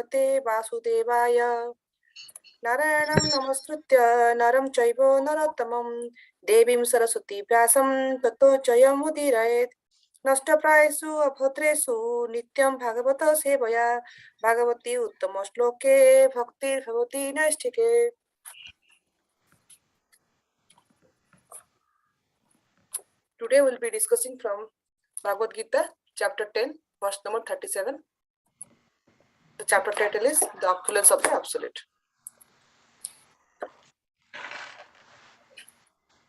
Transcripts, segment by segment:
Namaste Vasudevaya. Narayanam namaskritya naram chaiva narottamam devim saraswati vyasam tato jayamudirayet. Nashtaprayesu abhotresu nityam bhagavata sevaya bhagavati uttama shloke bhaktir bhavati naistike. Today we will be discussing from Bhagavad Gita, chapter 10, verse number 37. The chapter title is The Opulence of the Absolute.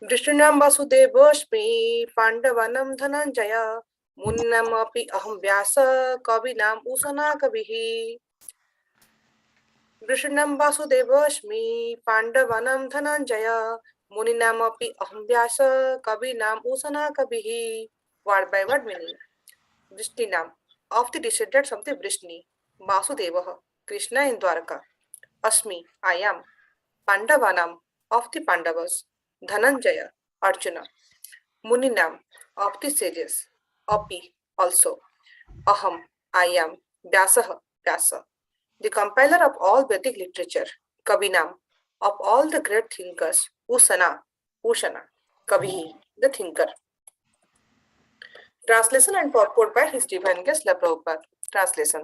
Drishnam Vasudevashmi Pandavanam Dhananjaya Munnam api aham vyasa kavinam usana kavihi. Drishnam Vasudevashmi Pandavanam Dhananjaya Muninam api aham vyasa kavinam usana kavihi. Word by word meaning. Vrishninam, of the descendants of the Vrishni. Vasudevaha, Krishna in Dwaraka. Asmi, I am. Pandavanam, of the Pandavas. Dhananjaya, Arjuna. Muninam, of the sages. Api, also. Aham, I am. Vyasaha, Vyasa. The compiler of all Vedic literature. Kavinam, of all the great thinkers. Usana, Ushana. Kavihi, the thinker. Translation and purport by His Divine Guest La Prabhupada. Translation.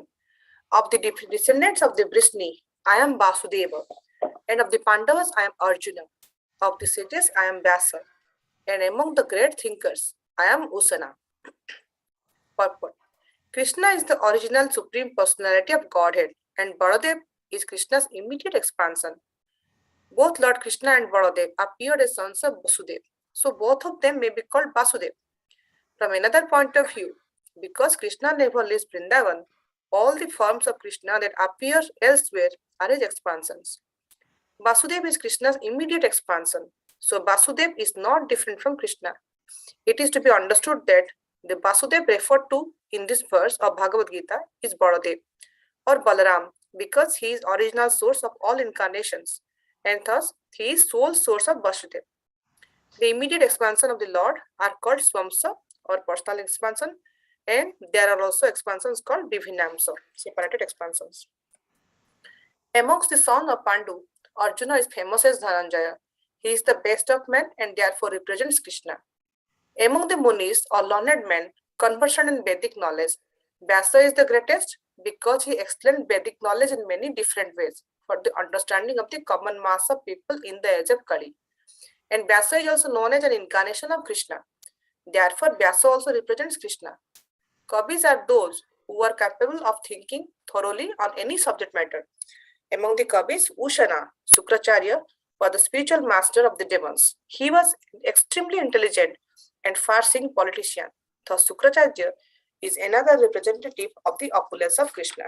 Of the descendants of the Vrishni, I am Vasudeva, and of the Pandavas, I am Arjuna. Of the sages, I am Vyasa, and among the great thinkers, I am Usana. Purport. Krishna is the original Supreme Personality of Godhead, and Baladev is Krishna's immediate expansion. Both Lord Krishna and Baladev appeared as sons of Vasudev, so both of them may be called Vasudev. From another point of view, because Krishna never leaves Vrindavan, all the forms of Krishna that appear elsewhere are his expansions. Vasudev is Krishna's immediate expansion, so Vasudev is not different from Krishna. It is to be understood that the Vasudev referred to in this verse of Bhagavad Gita is Baladev or Balaram because he is original source of all incarnations and thus he is sole source of Vasudev. The immediate expansion of the Lord are called Swamsa or personal expansion, and there are also expansions called Divinamsa, separated expansions. Amongst the sons of Pandu, Arjuna is famous as Dhananjaya. He is the best of men and therefore represents Krishna. Among the Munis or learned men conversant in Vedic knowledge, Vyasa is the greatest because he explained Vedic knowledge in many different ways for the understanding of the common mass of people in the age of Kali. And Vyasa is also known as an incarnation of Krishna. Therefore, Vyasa also represents Krishna. Kavis are those who are capable of thinking thoroughly on any subject matter. Among the Kavis, Ushana, Sukracharya, was the spiritual master of the demons. He was extremely intelligent and far-seeing politician. Thus, Sukracharya is another representative of the opulence of Krishna.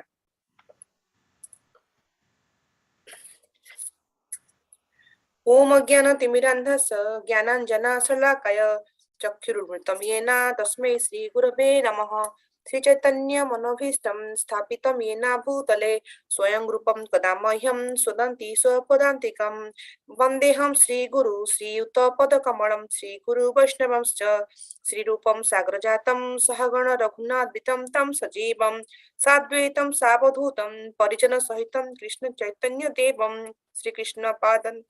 Om Jnana Timirandhasa Jnananjana Salakaya Chakshurumritam Yena Tasmai Sri Gurave Namaha Sri Chaitanya Manobhistam Sthapitam Yena Bhutale Swayam Rupam Kadamahyam Sudanti Swapadantikam Vandeham Sri Guru Sri Yuta Padakamalam Sri Guru Vaishnavamscha Sri Rupam Sagrajatam Sahagana Raghunathvitam Tam Sajivam Sadvaitam Savadhutam Parijana Sahitam Krishna Chaitanya Devam Sri Krishna Padan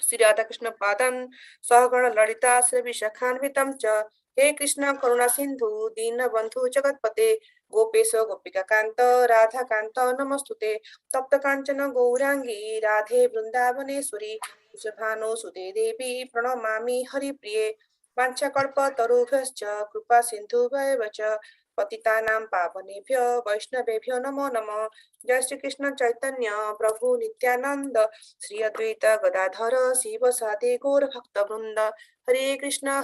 Sri Radha Krishna Padan Sahagana Lalita Sri Vishakhanvitam Cha He Krishna Karuna Sindhu Dina Bandhu Jagatpate Gopesa Gopika Kanta Radha Kanta Namastute Tapta Kanchana Gaurangi Radhe Vrindavaneswari Ushabhano Sude Devi Pranamami Hari Priye Vanchakalpa Tarubhyascha Krupa Sindhu Vacha Patitanam Pavanebhyo Vaishnavebhyo Namo Namo Jai Shri Krishna Chaitanya Prabhu Nityananda Sri Advaita Gadadhara Siva Sade Gaur Bhakta Vrinda Hare Krishna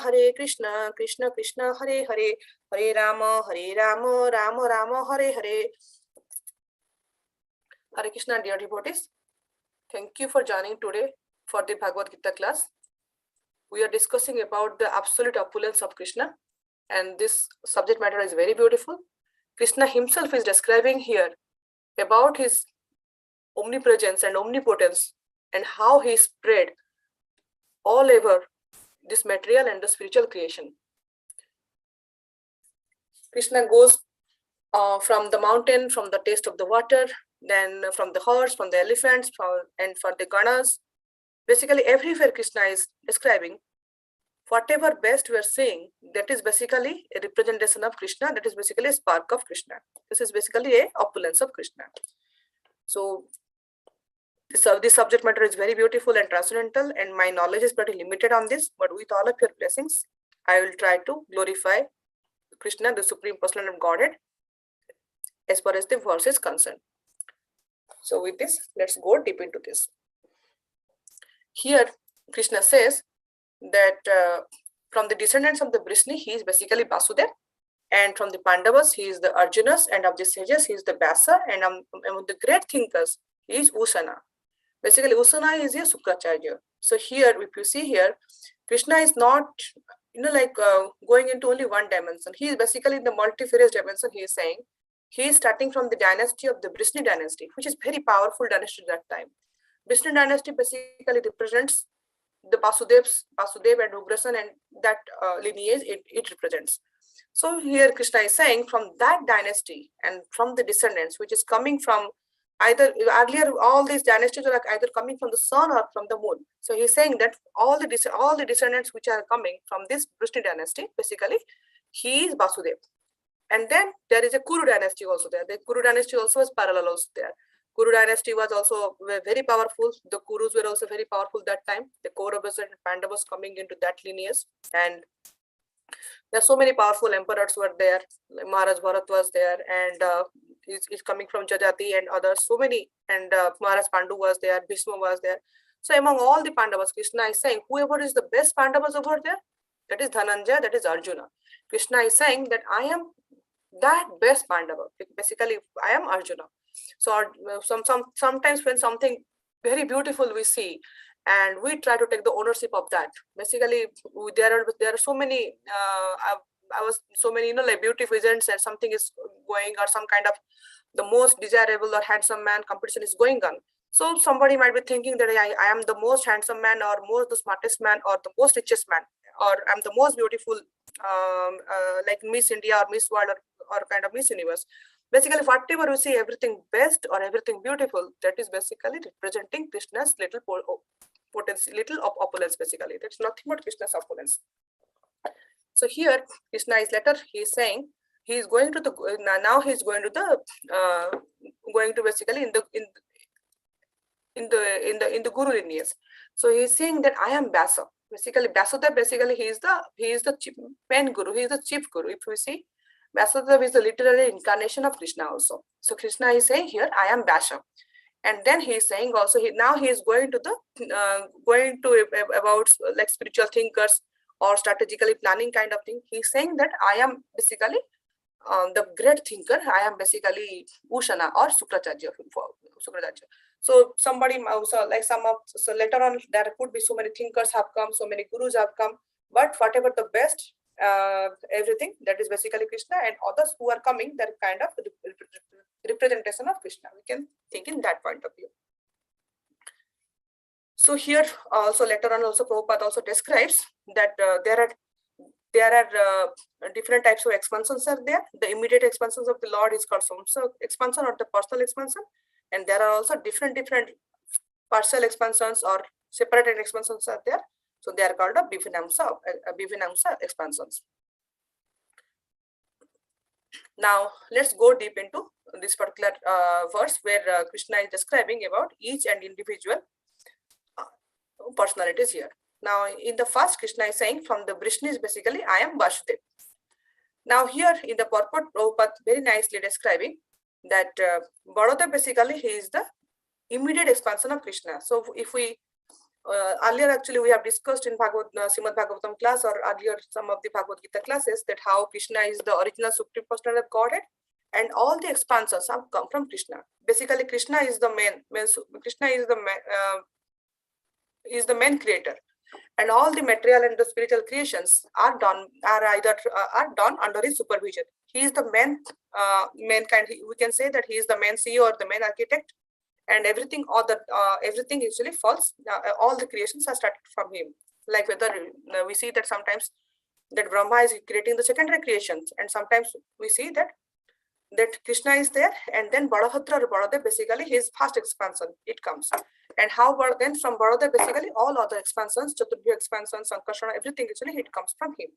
Krishna Krishna Hare Hare Hare Rama Rama Rama Hare Hare. Hare Krishna, dear devotees. Thank you for joining today for the Bhagavad Gita class. We are discussing about the absolute opulence of Krishna, and this subject matter is very beautiful. Krishna himself is describing here about his omnipresence and omnipotence and how he spread all over this material and the spiritual creation. Krishna goes from the mountain, from the taste of the water, then from the horse, from the elephants, and for the ganas. Basically, everywhere Krishna is describing whatever best we are seeing, that is basically a representation of Krishna, that is basically a spark of Krishna. This is basically a opulence of Krishna. So this subject matter is very beautiful and transcendental, and my knowledge is pretty limited on this, but with all of your blessings, I will try to glorify Krishna, the Supreme Personality of Godhead, as far as the verse is concerned. So with this, let's go deep into this. Here, Krishna says that from the descendants of the Brishni, he is basically Vasudev, and from the Pandavas, he is the Arjunas, and of the sages, he is the Vyasa, and among the great thinkers, he is Usana. Basically, Usana is a Sukracharya. So here, if you see here, Krishna is not, going into only one dimension. He is basically in the multifarious dimension. He is saying he is starting from the dynasty of the Brishni dynasty, which is very powerful dynasty at that time. Brishni dynasty basically represents the Vasudev and Ugrasen, and that lineage it represents. So here Krishna is saying from that dynasty and from the descendants, which is coming from either earlier, all these dynasties are either coming from the sun or from the moon. So he's saying that all the descendants which are coming from this Brishni dynasty, basically, he is Vasudev. And then there is a Kuru dynasty also there. The Kuru dynasty also is parallel also there. Kuru dynasty was also very powerful. The Kurus were also very powerful that time. The Kauravas and Pandavas coming into that lineage, and there are so many powerful emperors were there. Maharaj Bharat was there, and is coming from Jajati and others. So many, and Maharaj Pandu was there. Bhishma was there. So among all the Pandavas, Krishna is saying whoever is the best Pandavas over there, that is Dhananjaya, that is Arjuna. Krishna is saying that I am that best Pandava. Basically, I am Arjuna. So sometimes when something very beautiful we see, and we try to take the ownership of that. Basically, there are so many like beauty visions, and something is going, or some kind of the most desirable or handsome man competition is going on. So somebody might be thinking that I am the most handsome man, or the smartest man, or the most richest man, or I'm the most beautiful, like Miss India or Miss World, or kind of Miss Universe. Basically, whatever we see, everything best or everything beautiful, that is basically representing Krishna's little potency, little of opulence. Basically, that's nothing but Krishna's opulence. So here, Krishna is later, he is saying he is going to the now he is going to the basically in the Guru lineage. So he is saying that I am Vyasa. Basically, Vyasudev, basically he is the main Guru. He is the chief Guru. If we see, Vyasudev is the literary incarnation of Krishna also. So Krishna is saying here, I am Vyasa. And then he is saying also, now he is going to about like spiritual thinkers or strategically planning kind of thing. He is saying that I am basically the great thinker. I am basically Ushana or Sukracharya. So somebody also like so later on there could be so many thinkers have come, so many gurus have come, but whatever the best, everything, that is basically Krishna, and others who are coming, they're kind of representation of Krishna. We can think in that point of view. So here also later on also Prabhupada also describes that there are different types of expansions are there. The immediate expansions of the Lord is called Samsa expansion or the personal expansion, and there are also different partial expansions or separated expansions are there. So they are called a Bhivinamsa expansions. Now let's go deep into this particular verse where Krishna is describing about each and individual personalities here. Now in the first, Krishna is saying from the Brishnis, basically I am Vasudev. Now here in the purport, Prabhupada very nicely describing that Baladev, basically he is the immediate expansion of Krishna. So if we earlier actually we have discussed in Srimad Bhagavatam class, or earlier some of the Bhagavad Gita classes, that how Krishna is the original Supreme Personality of Godhead, and all the expansions have come from Krishna. Basically, Krishna is the Krishna is the main creator, and all the material and the spiritual creations are done under his supervision. He is the main kind. We can say that he is the main CEO or the main architect, and everything everything usually falls. All the creations are started from him. Like whether we see that sometimes that Brahma is creating the secondary creations, and sometimes we see that that Krishna is there, and then Balabhadra or Baladev, basically his first expansion, it comes. And how then from Baladev, basically all other expansions, Chaturbhya expansions, Sankarsana, everything actually it comes from him.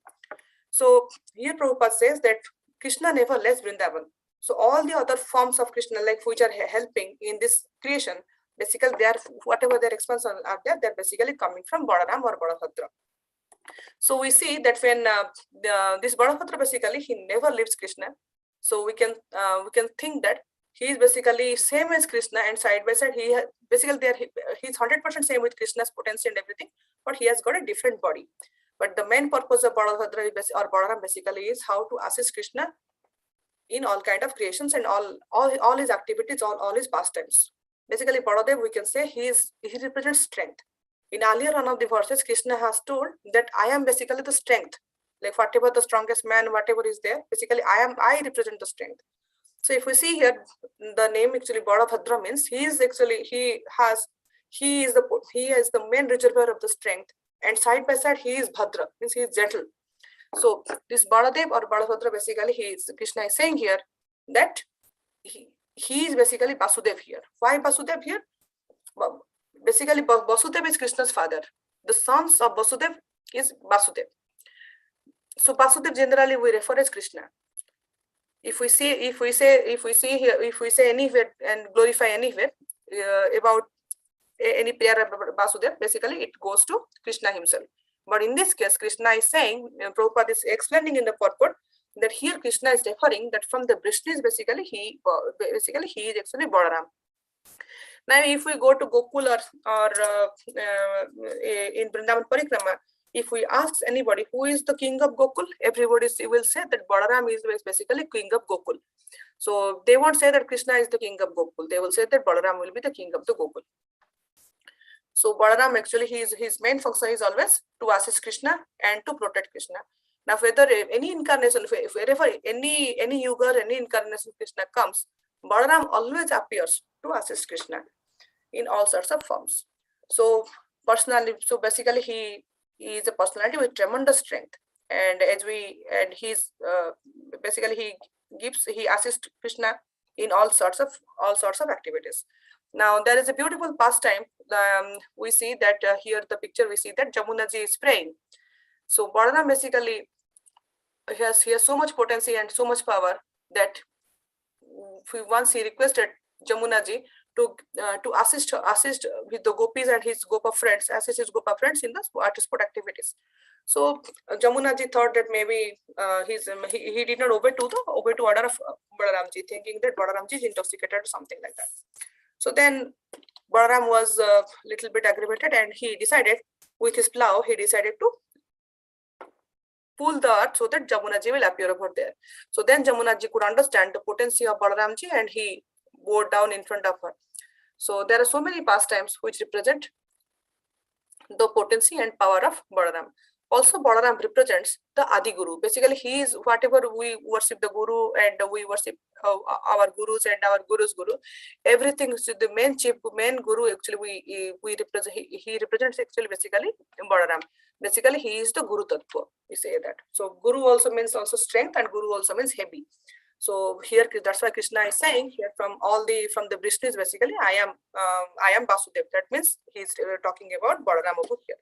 So here Prabhupada says that Krishna never left Vrindavan. So all the other forms of Krishna, like which are helping in this creation, basically they are, whatever their expansions are there, they're basically coming from Balaram or Balabhadra. So we see that when this Balabhadra, basically he never leaves Krishna. So we can think that he is basically same as Krishna, and side by side he basically he's 100% same with Krishna's potency and everything, but he has got a different body. But the main purpose of Balabhadra or Balaram basically is how to assist Krishna in all kind of creations and all his activities, all his pastimes. Basically, Baladev, we can say he represents strength. In earlier one of the verses, Krishna has told that I am basically the strength. Like whatever the strongest man, whatever is there, basically I represent the strength. So if we see here, the name actually Balabhadra means he is the main reservoir of the strength, and side by side he is Bhadra, means he is gentle. So this Baladev or Balabhadra, basically Krishna is saying here that he is basically Vasudev here. Why Vasudev here? Well, basically Vasudev is Krishna's father. The sons of Vasudev is Vasudev. So Vasudev generally we refer as Krishna. If we say anywhere and glorify anywhere about any prayer about Vasudev, basically it goes to Krishna himself. But in this case, Krishna is saying, Prabhupada is explaining in the purport that here Krishna is referring that from the Vrishnis, basically he is actually Balaram. Now, if we go to Gokul or in Vrindavan Parikrama, if we ask anybody who is the king of Gokul, everybody will say that Balaram is basically king of Gokul. So they won't say that Krishna is the king of Gokul. They will say that Balaram will be the king of the Gokul. So Balaram actually his main function is always to assist Krishna and to protect Krishna. Now whether any incarnation, wherever any yuga or any incarnation Krishna comes, Balaram always appears to assist Krishna in all sorts of forms. So basically he is a personality with tremendous strength, and he's basically he assists Krishna in all sorts of activities. Now there is a beautiful pastime. We see that here the picture we see that Jamunaji is praying. So Balaram basically he has so much potency and so much power that once he requested Jamunaji to assist with the gopis and his gopa friends, assist his gopa friends in the sport activities. So Jamunaji thought that maybe he did not obey to order of Balaramji, thinking that Balaramji is intoxicated or something like that. So then Balaram was a little bit aggravated, and he decided with his plow, he decided to pull the earth so that Jamunaji will appear over there. So then Jamunaji could understand the potency of Balaramji, and he bore down in front of her. So there are so many pastimes which represent the potency and power of Balaram. Also, Balaram represents the Adi Guru. Basically, he is whatever we worship the Guru and we worship our Gurus and our Guru's Guru. Everything is the main Guru. Actually, we represent. He represents actually basically Balaram. Basically, he is the Guru Tattva. We say that. So, Guru also means strength, and Guru also means heavy. So here, that's why Krishna is saying here from the Vrishnis, basically, I am Vasudev. That means he's talking about Balaram over here.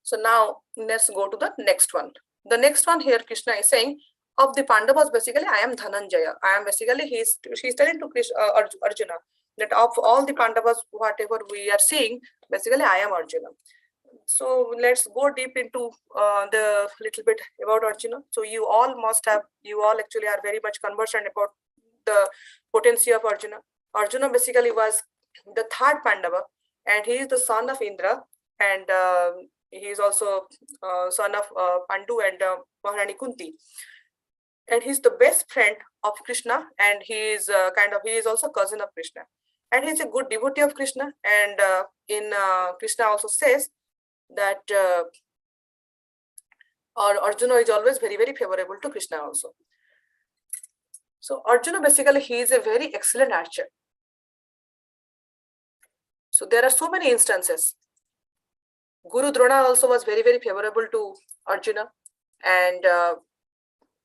So now let's go to the next one. The next one here, Krishna is saying of the Pandavas, basically, I am Dhananjaya. I am basically she's telling to Arjuna that of all the Pandavas, whatever we are seeing, basically, I am Arjuna. So let's go deep into the little bit about Arjuna. So you all actually are very much conversant about the potency of Arjuna. Arjuna basically was the third Pandava, and he is the son of Indra, and he is also son of Pandu and Maharani Kunti. And he's the best friend of Krishna, and he is also cousin of Krishna, and he's a good devotee of Krishna. And in Krishna also says that Arjuna is always very, very favorable to Krishna also. So Arjuna basically he is a very excellent archer. So there are so many instances. Guru Drona also was very, very favorable to Arjuna, and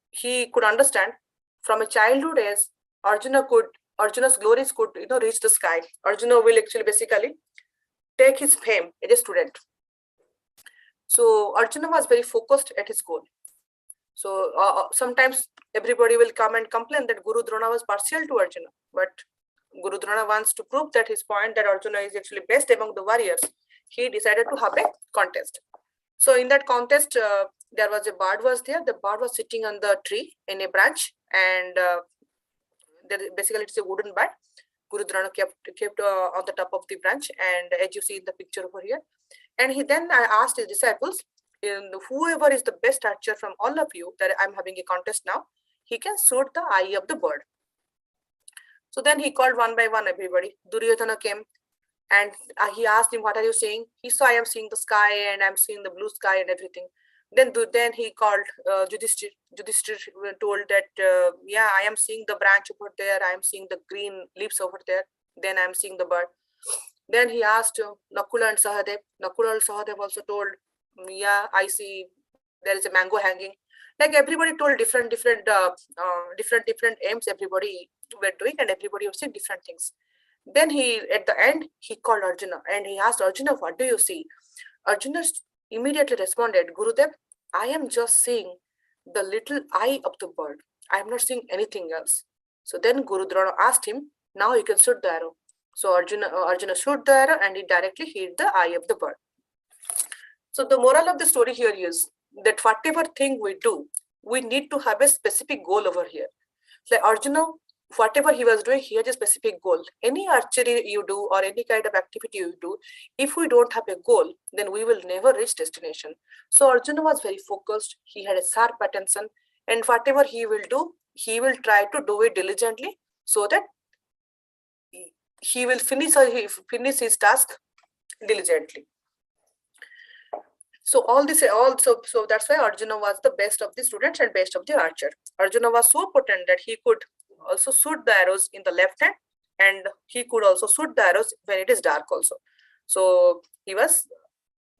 he could understand from a childhood age, Arjuna's glories could reach the sky. Arjuna will actually basically take his fame as a student. So Arjuna was very focused at his goal. So sometimes everybody will come and complain that Guru Drona was partial to Arjuna, but Guru Drona wants to prove that his point that Arjuna is actually best among the warriors. He decided to have a contest. So in that contest, there was a bird was there. The bird was sitting on the tree in a branch, and basically it's a wooden bird. Guru Drona kept on the top of the branch, and as you see in the picture over here. And I asked his disciples, whoever is the best archer from all of you, that I'm having a contest now, he can shoot the eye of the bird. So then he called one by one everybody. Duryodhana came, and he asked him, what are you seeing? He saw, I am seeing the sky, and I'm seeing the blue sky and everything. Then he called Yudhishthir. Yudhishthir told that, yeah, I am seeing the branch over there. I am seeing the green leaves over there. Then I am seeing the bird. Then he asked Nakula and Sahadev. Nakula and Sahadev also told, yeah, I see there is a mango hanging. Like everybody told different aims everybody were doing, and everybody was seeing different things. Then at the end, he called Arjuna and he asked Arjuna, what do you see? Arjuna immediately responded, Gurudev, I am just seeing the little eye of the bird. I am not seeing anything else. So then Guru Drona asked him, now you can shoot the arrow. So Arjuna shot the arrow and it directly hit the eye of the bird. So the moral of the story here is that whatever thing we do, we need to have a specific goal over here. Like Arjuna, whatever he was doing, he had a specific goal. Any archery you do or any kind of activity you do, if we don't have a goal, then we will never reach destination. So Arjuna was very focused. He had a sharp attention, and whatever he will do, he will try to do it diligently so that he will finish his task diligently. So so that's why Arjuna was the best of the students and best of the archer. Arjuna was so potent that he could also shoot the arrows in the left hand, and he could also shoot the arrows when it is dark also. So he was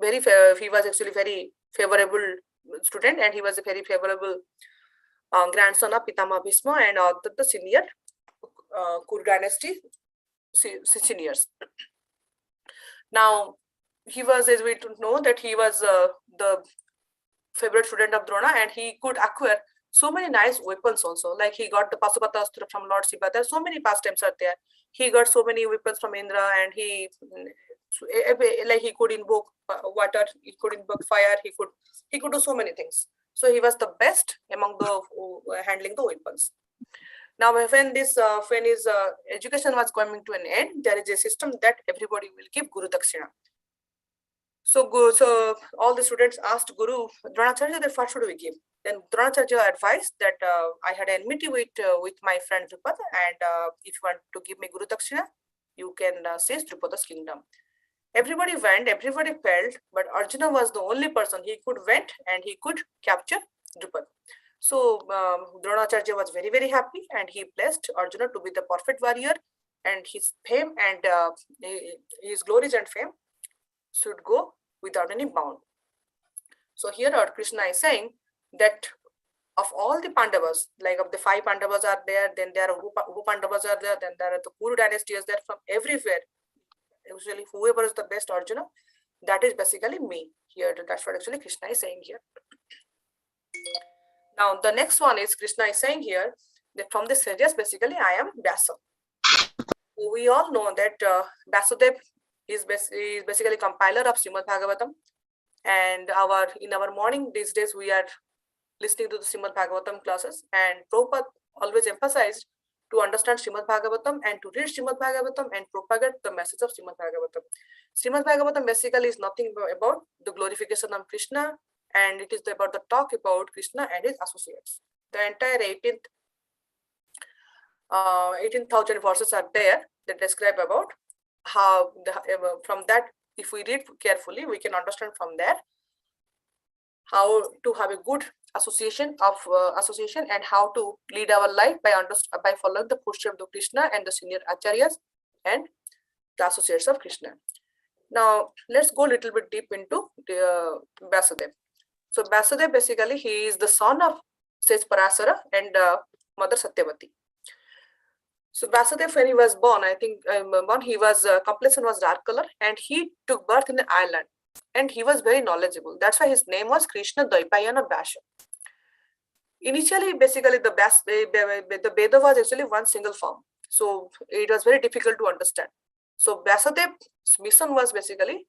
actually very favorable student, and he was a very favorable grandson of Pitama Bhisma and the senior Kur dynasty seniors. Now he was, as we know, that he was the favorite student of Drona, and he could acquire so many nice weapons also. Like he got the Pasupatastra from Lord Shiva. There are so many pastimes are there. He got so many weapons from Indra, and he could invoke water, he could invoke fire, he could do so many things. So he was the best among the handling the weapons. Now, when his education was coming to an end, there is a system that everybody will give Guru Dakshina. So all the students asked Guru Dronacharya that what should we give? Then Dronacharya advised that I had enmity with my friend Drupad, and if you want to give me Guru Dakshina, you can seize Drupada's kingdom. Everybody went, everybody felt, but Arjuna was the only person. He could went and he could capture Drupad. So Dronacharya was very, very happy, and he blessed Arjuna to be the perfect warrior, and his fame and his glories and fame should go without any bound. So here Krishna is saying that of all the Pandavas, like of the 5 Pandavas are there, then there are who Pandavas are there, then there are the Kuru dynasty is there, from everywhere. Usually whoever is the best Arjuna, that is basically me. Here, that's what actually Krishna is saying here. Now the next one is Krishna is saying here that from the sages, basically I am Vyasa. We all know that Vasudev is basically compiler of Srimad Bhagavatam, and in our morning these days we are listening to the Srimad Bhagavatam classes, and Prabhupada always emphasized to understand Srimad Bhagavatam and to read Srimad Bhagavatam and propagate the message of Srimad Bhagavatam. Srimad Bhagavatam basically is nothing about the glorification of Krishna, and it is about the talk about Krishna and his associates. The entire 18,000 verses are there that describe about how from that, if we read carefully, we can understand from there how to have a good association and how to lead our life by following the footsteps of Krishna and the senior acharyas and the associates of Krishna. Now let's go a little bit deep into Vasudev. So Vasudev basically he is the son of sage Parasara, and mother Satyavati. So Vasudev, when he was born, I think he was complexion was dark color, and he took birth in an island, and he was very knowledgeable. That's why his name was Krishna Dvaipayana Basha. Initially, basically, the Veda was actually one single form, so it was very difficult to understand. So Vasudev's mission was basically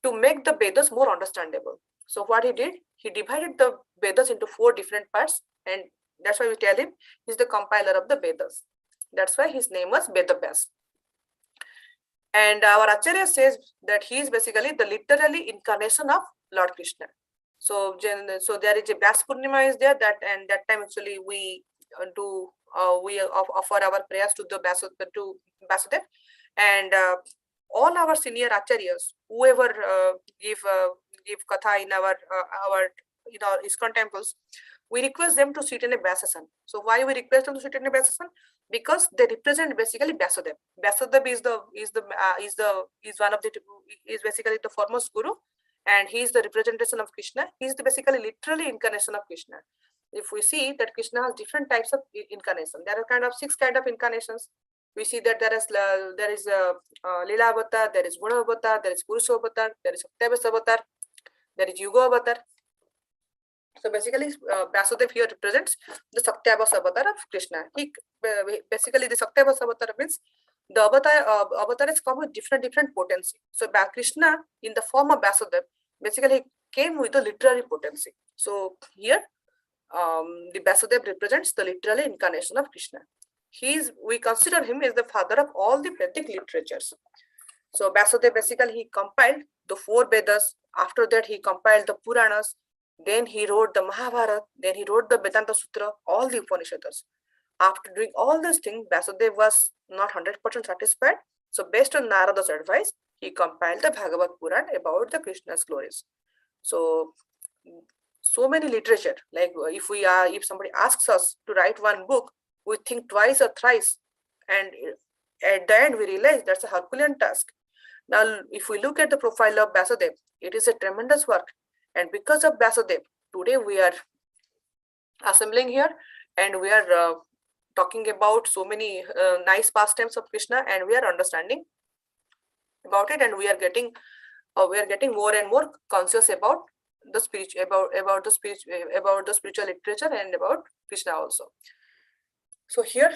to make the Vedas more understandable. So what he did, he divided the Vedas into 4 different parts, and that's why we tell him he's the compiler of the Vedas. That's why his name was Vedavyas. And our Acharya says that he is basically the literally incarnation of Lord Krishna. So there is a Vyas Purnima is there, that and that time actually we offer our prayers to the Vasudev, and all our senior acharyas, whoever give katha in our ISKCON temples, we request them to sit in a Vyasasan. So why we request them to sit in a Vyasasan? Because they represent basically Vasudev. Vasudev is basically the foremost guru, and he is the representation of Krishna. He is basically literally incarnation of Krishna. If we see that Krishna has different types of incarnation, there are kind of 6 kind of incarnations. We see that there is Lila avatar, there is Guna avatar, there is Purusha avatar, there is Satyavasa avatar, there is Yuga avatar. So basically, Vasudev here represents the Satyavasa avatar of Krishna. Basically the Satyavasa avatar means the avatar is come with different potency. So Krishna in the form of Vasudev basically came with a literary potency. So here the Vasudev represents the literary incarnation of Krishna. We consider him as the father of all the Vedic literatures. So Vasudev basically he compiled the 4 Vedas. After that he compiled the Puranas. Then he wrote the Mahabharata. Then he wrote the Vedanta Sutra, all the Upanishads. After doing all these things, Vasudev was not 100% satisfied. So based on Narada's advice, he compiled the Bhagavad Puran about the Krishna's glories. So many literature. Like if somebody asks us to write one book, we think twice or thrice, and at the end we realize that's a Herculean task. Now, if we look at the profile of Vasudev, it is a tremendous work, and because of Vasudev, today we are assembling here, and we are talking about so many nice pastimes of Krishna, and we are understanding about it, and we are getting more and more conscious about the about the spiritual literature and about Krishna also. So here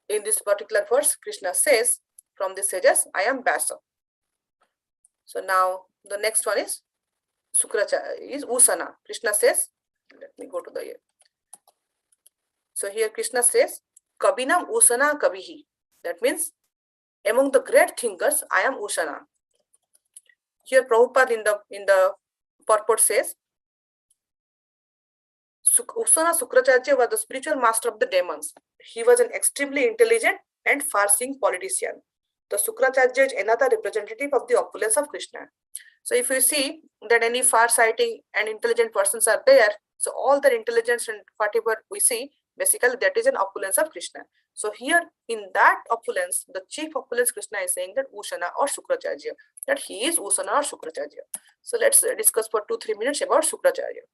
in this particular verse, Krishna says from the sages, I am Vyasa. So now the next one is Sukracharya, is Usana. Krishna says, let me go to the here. So here Krishna says, Kabinam Usana Kavihi. That means among the great thinkers, I am Usana. Here Prabhupada in the purport says, Usana Sukracharya was the spiritual master of the demons. He was an extremely intelligent and far-seeing politician. The Sukracharya is another representative of the opulence of Krishna. So if you see that any far-sighting and intelligent persons are there, so all their intelligence and whatever we see, basically that is an opulence of Krishna. So here in that opulence, the chief opulence Krishna is saying that Usana or Sukracharya, that he is Usana or Sukracharya. So let's discuss for 2-3 minutes about Sukracharya.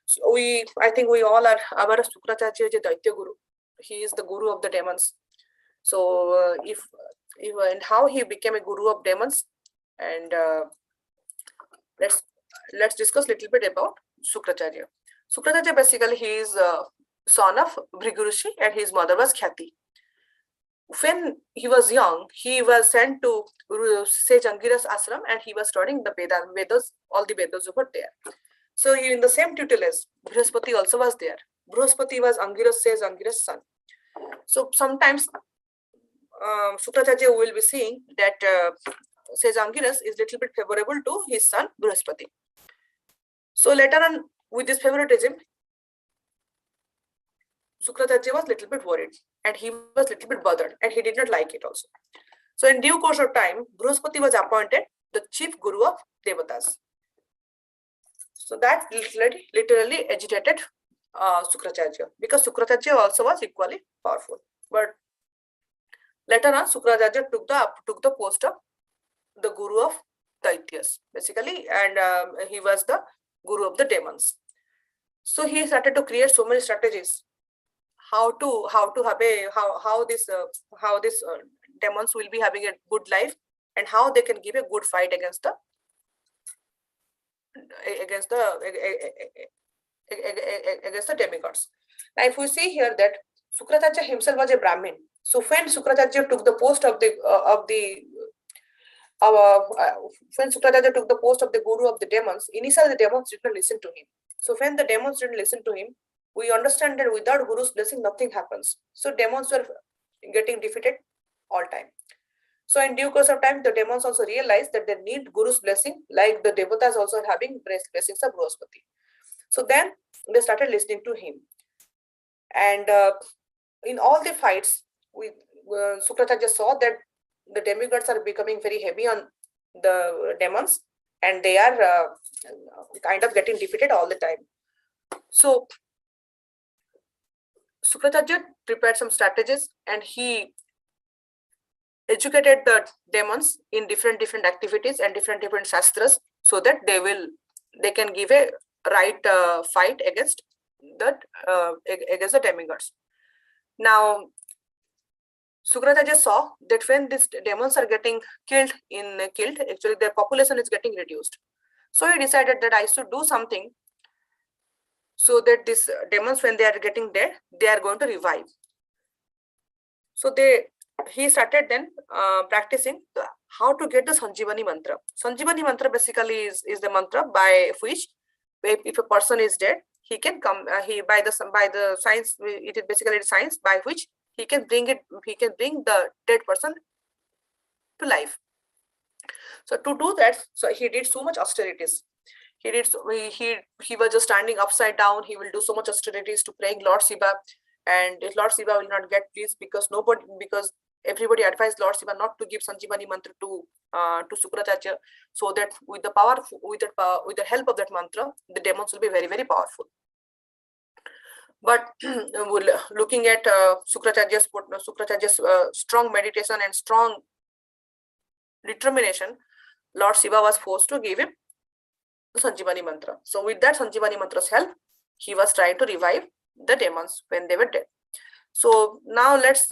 So I think we all are aware of Sukracharya is a Daitya Guru. He is the guru of the demons. So if and how he became a guru of demons, and let's discuss a little bit about Sukracharya. Sukracharya basically he is son of Bhrigurushi, and his mother was Khyati. When he was young, he was sent to Sage Angira's ashram, and he was studying the Vedas, all the Vedas over there. So in the same tutelage, Brihaspati also was there. Brihaspati was Sage Angira's son. So sometimes Sukracharya will be seeing that Sage Angiras is little bit favorable to his son Brihaspati. So later on, with this favoritism, Sukracharya was little bit worried, and he was little bit bothered, and he did not like it also. So in due course of time, Brihaspati was appointed the chief guru of Devatas. So that literally agitated Sukracharya, because Sukracharya also was equally powerful. But later on, Sukracharya took the post of the guru of Daityas, basically, and he was the guru of the demons. So he started to create so many strategies how to have a how this demons will be having a good life, and how they can give a good fight against the against the against the demigods. Now, if we see here that Sukracharya himself was a Brahmin, so when Sukracharya took the post of the when Sukracharya took the post of the guru of the demons, initially the demons did not listen to him. So when the demons didn't listen to him, we understand that without Guru's blessing, nothing happens. So demons were getting defeated all time. So in due course of time, the demons also realized that they need Guru's blessing, like the devatas also having blessings of Brihaspati. So then they started listening to him. And in all the fights, Sukracharya saw that the demigods are becoming very heavy on the demons, and they are kind of getting defeated all the time. So Sukracharya prepared some strategies, and he educated the demons in different activities and different shastras, so that they can give a right fight against the demigods. Now, Sukracharya saw that when these demons are getting killed, actually their population is getting reduced. So he decided that I should do something so that these demons, when they are getting dead, they are going to revive. So he started then practicing how to get the Sanjivani mantra. Sanjivani mantra basically is the mantra by which, if a person is dead, he can come. By the science, it is basically science by which he can bring the dead person to life. So to do that, so he did so much austerities. He was just standing upside down. He will do so much austerities to praying Lord Shiva, and Lord Shiva will not get pleased because everybody advised Lord Shiva not to give Sanjivani mantra to Sukracharya, so that with the help of that mantra, the demons will be very, very powerful. But looking at Sukracharya's strong meditation and strong determination, Lord Shiva was forced to give him the Sanjivani mantra. So with that Sanjivani mantra's help, he was trying to revive the demons when they were dead. So now there's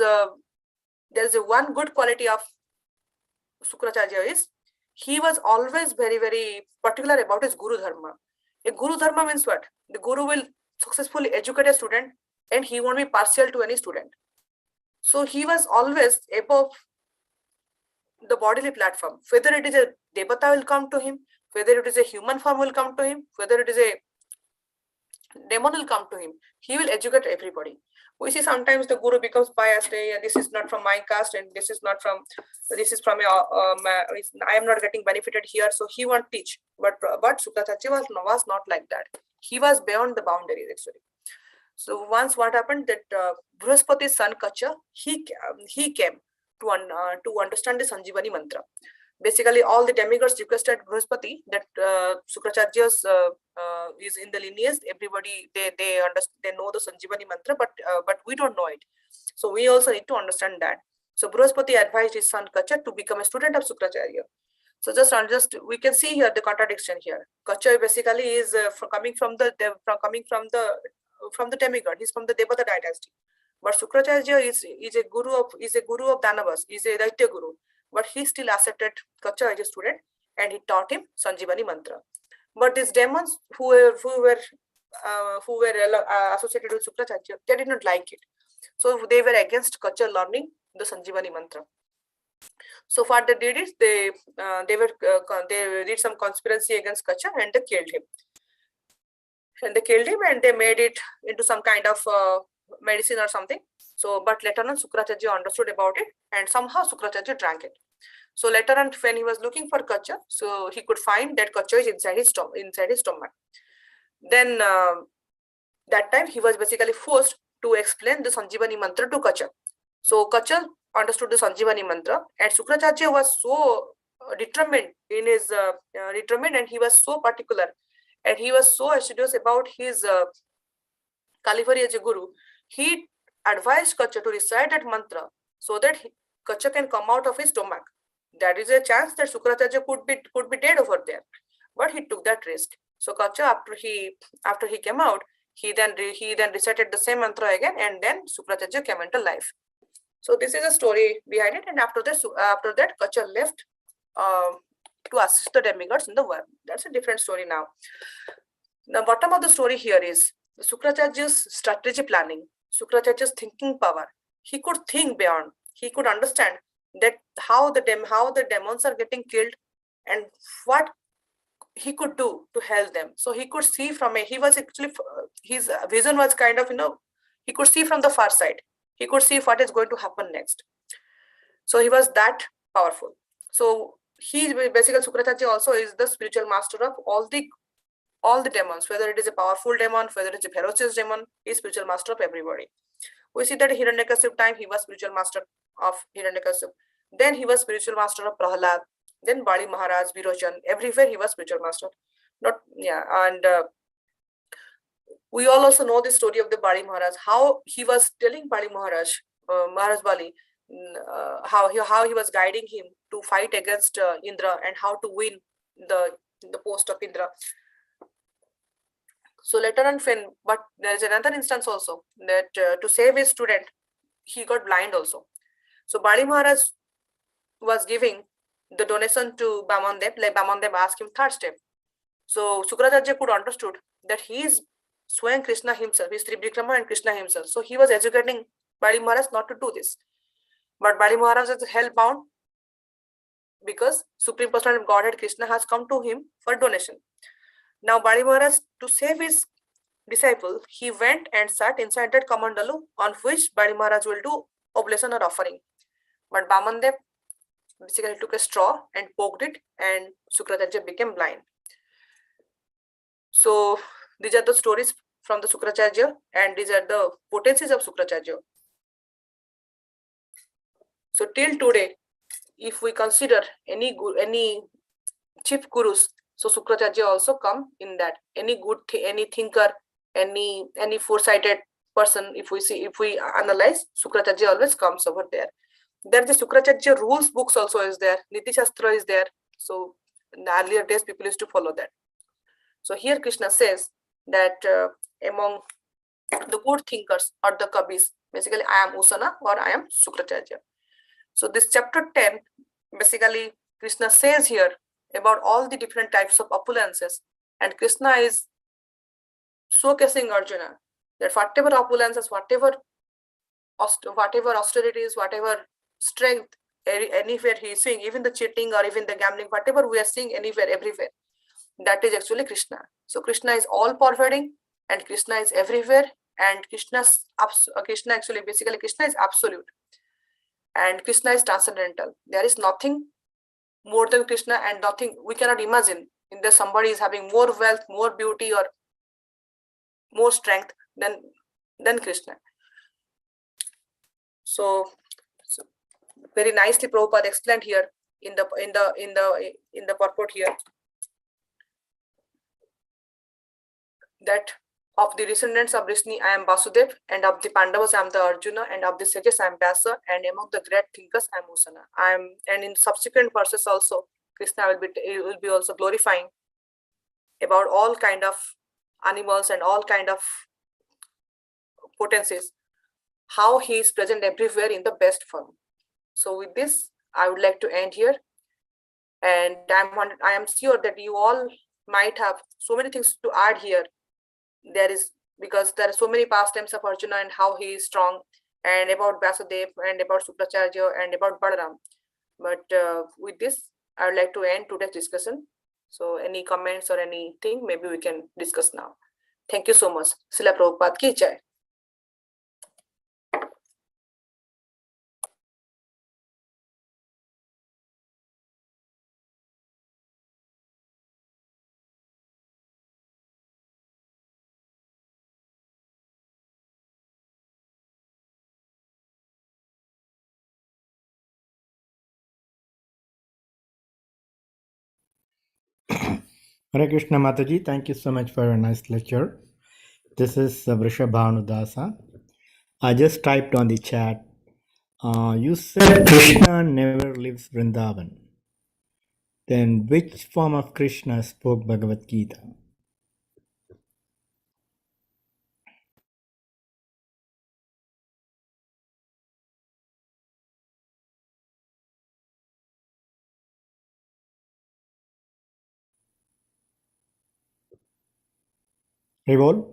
one good quality of Sukracharya is he was always very, very particular about his Guru Dharma. A Guru Dharma means what? The Guru will successfully educate a student, and he won't be partial to any student. So he was always above the bodily platform. Whether it is a Devata will come to him, whether it is a human form will come to him, whether it is a demon will come to him, he will educate everybody. We see sometimes the Guru becomes biased. This is not from my caste, and this is from I am not getting benefited here, so he won't teach. But Sukracharya was not like that. He was beyond the boundaries actually. So once what happened that Brihaspati's son Kacha, he came to understand the Sanjivani mantra. Basically, all the demigods requested Brihaspati that Sukracharya is in the lineage. Everybody they know the Sanjivani mantra, but we don't know it. So we also need to understand that. So Brihaspati advised his son Kacha to become a student of Sukracharya. So just we can see here the contradiction here. Kacha basically is coming from the demigod. He's from the Devata dynasty. But Sukracharya is a guru of Danavas. Is a Daitya guru. But he still accepted Kacha as a student, and he taught him Sanjivani mantra. But these demons who were associated with Sukracharya, they did not like it. So they were against Kacha learning the Sanjivani mantra. So what they did is they did some conspiracy against Kacha, and they killed him. And they made it into some kind of medicine or something. So, but later on, Sukracharya understood about it, and somehow Sukracharya drank it. So later on, when he was looking for Kacha, so he could find that Kacha is inside his stomach. Then that time he was basically forced to explain the Sanjivani mantra to Kacha. So Kacha understood the Sanjivani mantra, and Sukracharya was so determined in his and he was so particular, and he was so assiduous about his Kalivari as a guru. He advised Kacha to recite that mantra so that Kacha can come out of his stomach. There is a chance that Sukracharya could be dead over there, but he took that risk. So Kacha, after he came out, He then recited the same mantra again, and then Sukracharya came into life. So this is a story behind it, and after that, Kachal left to assist the demigods in the world. That's a different story now. The bottom of the story here is Sukracharya's strategy planning, Sukracharya's thinking power. He could think beyond. He could understand that how the demons are getting killed, and what he could do to help them. So he could see from he was actually, his vision was kind of, he could see from the far side. He could see what is going to happen next. So he was that powerful. So he basically, Sukracharya also is the spiritual master of all the demons, whether it is a powerful demon, whether it is a ferocious demon, he is spiritual master of everybody. We see that in Hiranyakashipu time, he was spiritual master of Hiranyakashipu. Then he was spiritual master of Prahlad. Then Bali Maharaj, Virochan, everywhere he was spiritual master. And we all also know the story of the Bali Maharaj, how he was telling Bali Maharaj, Maharaj Bali, how he was guiding him to fight against Indra and how to win the post of Indra. So later on, but there is another instance also that to save his student, he got blind also. So Bali Maharaj was giving the donation to Bamandev, like Bamandev asked him third step. So Sukracharya could understood that he is Swayam Krishna himself, he is Trivikrama and Krishna himself. So he was educating Bali Maharaj not to do this. But Bali Maharaj is hell-bound because Supreme Personality of Godhead Krishna has come to him for donation. Now Bali Maharaj, to save his disciple, he went and sat inside that Kamandalu on which Bali Maharaj will do oblation or offering. But Bamandev basically took a straw and poked it, and Sukracharya became blind. So these are the stories from the Sukracharya, and these are the potencies of Sukracharya. So till today, if we consider any chief gurus, so Sukracharya also come in that. Any good any thinker, any foresighted person, if we analyze, Sukracharya always comes over there. There the Sukracharya rules books also is there. Niti Shastra is there. So in the earlier days, people used to follow that. So here Krishna says that among the good thinkers or the Kabis, basically I am Usana or I am Sukracharya. So this chapter 10, basically Krishna says here about all the different types of opulences, and Krishna is showcasing Arjuna that whatever opulences, whatever austerities, whatever strength, anywhere he is seeing, even the cheating or even the gambling, whatever we are seeing anywhere, everywhere, that is actually Krishna. So Krishna is all pervading, and Krishna is everywhere, and Krishna is absolute, and Krishna is transcendental. There is nothing more than Krishna, and nothing we cannot imagine in there somebody is having more wealth, more beauty, or more strength than Krishna. So very nicely Prabhupada explained here in the purport here that of the descendants of Vrishni I am Vasudev, and of the Pandavas I am the Arjuna, and of the sages I am Vyasa, and among the great thinkers I am Usana. And in subsequent verses also Krishna will be also glorifying about all kind of animals and all kind of potencies, how he is present everywhere in the best form. So with this, I would like to end here, and I am sure that you all might have so many things to add here. Because there are so many pastimes of Arjuna and how he is strong, and about Vasudev, and about Sukracharya, and about Balaram. But with this, I would like to end today's discussion. So any comments or anything, maybe we can discuss now. Thank you so much. Srila Prabhupada ki jai. Hare Krishna Mataji, thank you so much for a nice lecture. This is Vrishabhanu Dasa. I just typed on the chat. You said Krishna never leaves Vrindavan. Then which form of Krishna spoke Bhagavad Gita? Revol?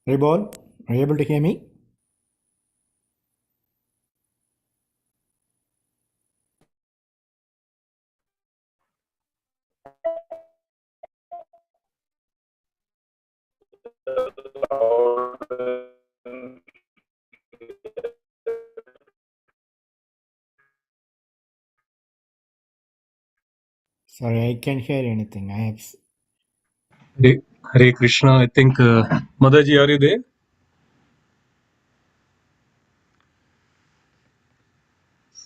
Revol, are you able to hear me? Sorry, I can't hear anything. I have. Hare Krishna. I think Motherji, are you there?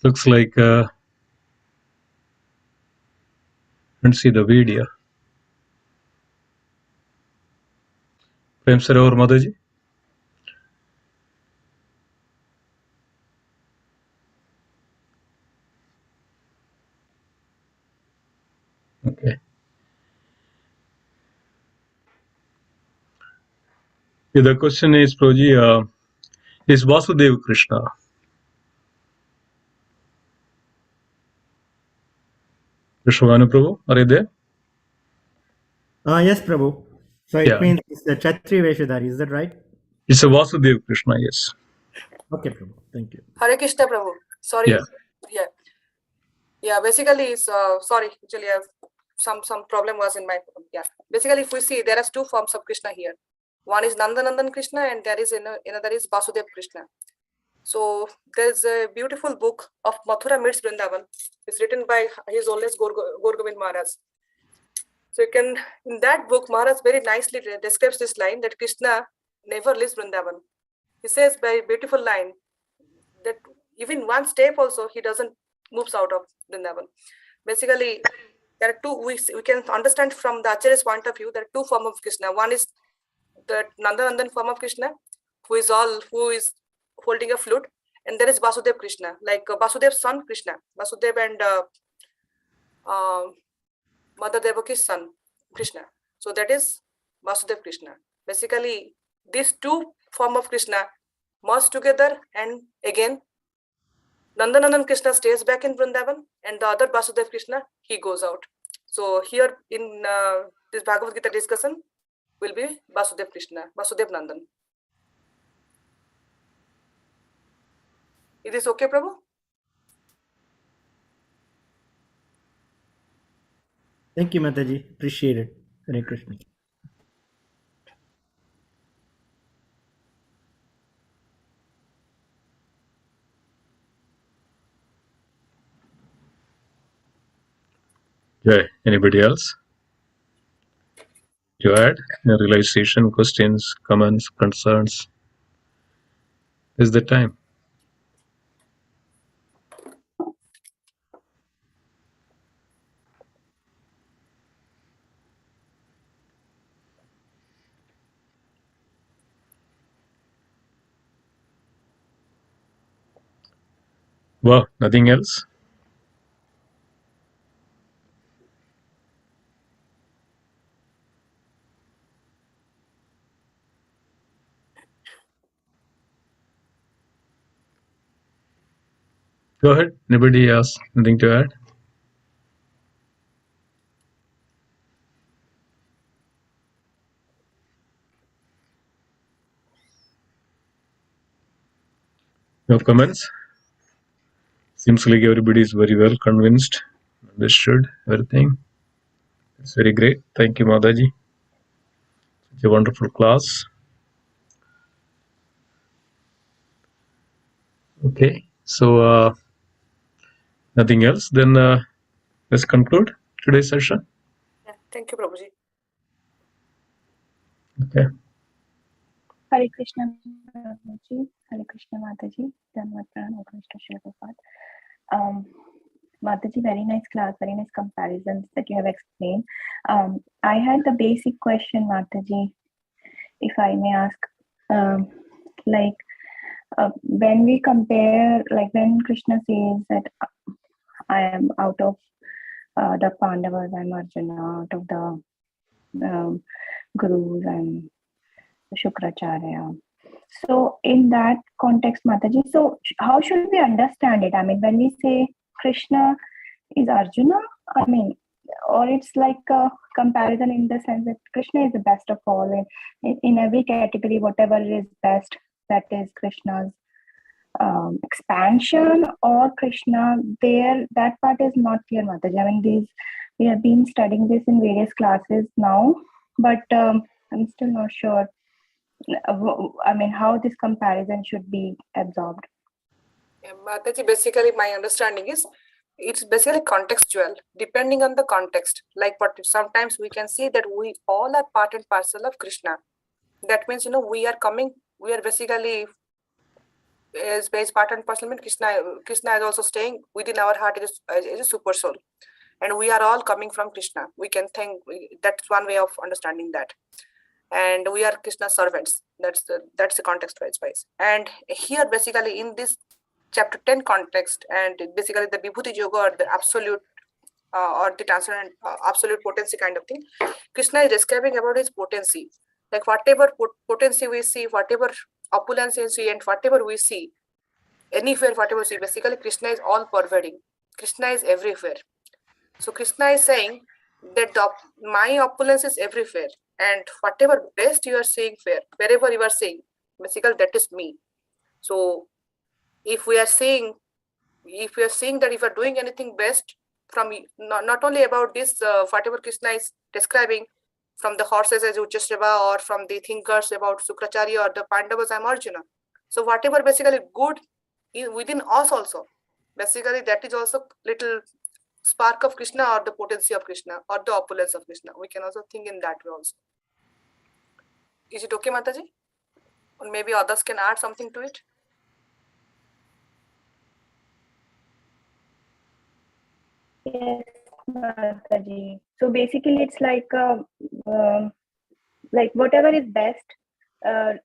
Looks like don't see the video. Prem Sarovara Motherji. Okay. Yeah, the question is, Proji, is Vasudev Krishna? Vishwanu Prabhu, are you there? Yes, Prabhu. So it Yeah, means it's the Chatri Veshadhari, is that right? it's a Vasudev Krishna. Yes. Okay, Prabhu. Thank you. Hare Krishna Prabhu. Sorry. Yeah. Yeah. Yeah. Basically, it's sorry. Actually, some problem was in my yeah. Basically, if we see, there are two forms of Krishna here. One is Nandanandan Krishna, and there is another is Vasudev Krishna. So there's a beautiful book of Mathura meets Vrindavan. It's written by His Holiness Govind Maharaj. So you can, in that book, Maharaj very nicely describes this line that Krishna never leaves Vrindavan. He says by beautiful line that even one step also he doesn't moves out of Vrindavan. Basically, there are two. We can understand from the Acharya's point of view. There are two forms of Krishna. One is the Nandanandan form of Krishna, who is holding a flute, and there is Vasudev Krishna, like Vasudev's son Krishna, Vasudev and Mother Devaki's son Krishna. So that is Vasudev Krishna. Basically, these two form of Krishna merge together, and again Nandanandan Krishna stays back in Vrindavan, and the other Vasudev Krishna, he goes out. So here in this Bhagavad Gita discussion will be Vasudev Krishna, Vasudev Nandan. Is this okay, Prabhu? Thank you, Mataji. Appreciate it. Hare Krishna. Yeah. Anybody else? You add realization, questions, comments, concerns. Is the time? Wow, nothing else? Go ahead. Anybody else? Anything to add? No comments? Seems like everybody is very well convinced, understood everything. It's very great. Thank you, Mataji. Such a wonderful class. Okay, so nothing else. Then let's conclude today's session. Yeah. Thank you, Prabhuji. Okay. Hare Krishna Prabhuji, Hare Krishna Mataji, Dhanavad Pranam, Krishna Shri Prabhupada. Mataji, very nice class, very nice comparisons that you have explained. I had the basic question, Mataji, if I may ask. When we compare, like when Krishna says that I am out of the Pandavas, I'm Arjuna, out of the Gurus, I'm Shukracharya. So in that context, Mataji, so how should we understand it? I mean, when we say Krishna is Arjuna, I mean, or it's like a comparison in the sense that Krishna is the best of all, and in every category, whatever is best, that is Krishna's expansion or Krishna. There, that part is not clear, Mataji. I mean, we have been studying this in various classes now, but I'm still not sure. I mean, how this comparison should be absorbed. Yeah, Mataji, basically my understanding is it's basically contextual, depending on the context. Like what sometimes we can see that we all are part and parcel of Krishna. That means, we are basically as part and parcel. Means Krishna is also staying within our heart as a super soul. And we are all coming from Krishna. We can think that's one way of understanding that. And we are Krishna's servants. That's the context wise. And here basically in this chapter 10 context, and basically the Vibhuti Yoga or the absolute or the transcendent absolute potency kind of thing, Krishna is describing about his potency. Like whatever potency we see, whatever opulence we see, and whatever we see, anywhere, whatever we see, basically Krishna is all pervading. Krishna is everywhere. So Krishna is saying that my opulence is everywhere, and whatever best you are seeing, wherever you are seeing, basically that is me. So if we are seeing that if you are doing anything best from not only about this whatever Krishna is describing from the horses as Uchashrava or from the thinkers about Sukracharya or the Pandavas and Arjuna. So whatever basically good within us also, basically that is also little spark of Krishna or the potency of Krishna or the opulence of Krishna. We can also think in that way also. Is it okay, Mataji? Or maybe others can add something to it? Yes, Mataji. So basically, it's like whatever is best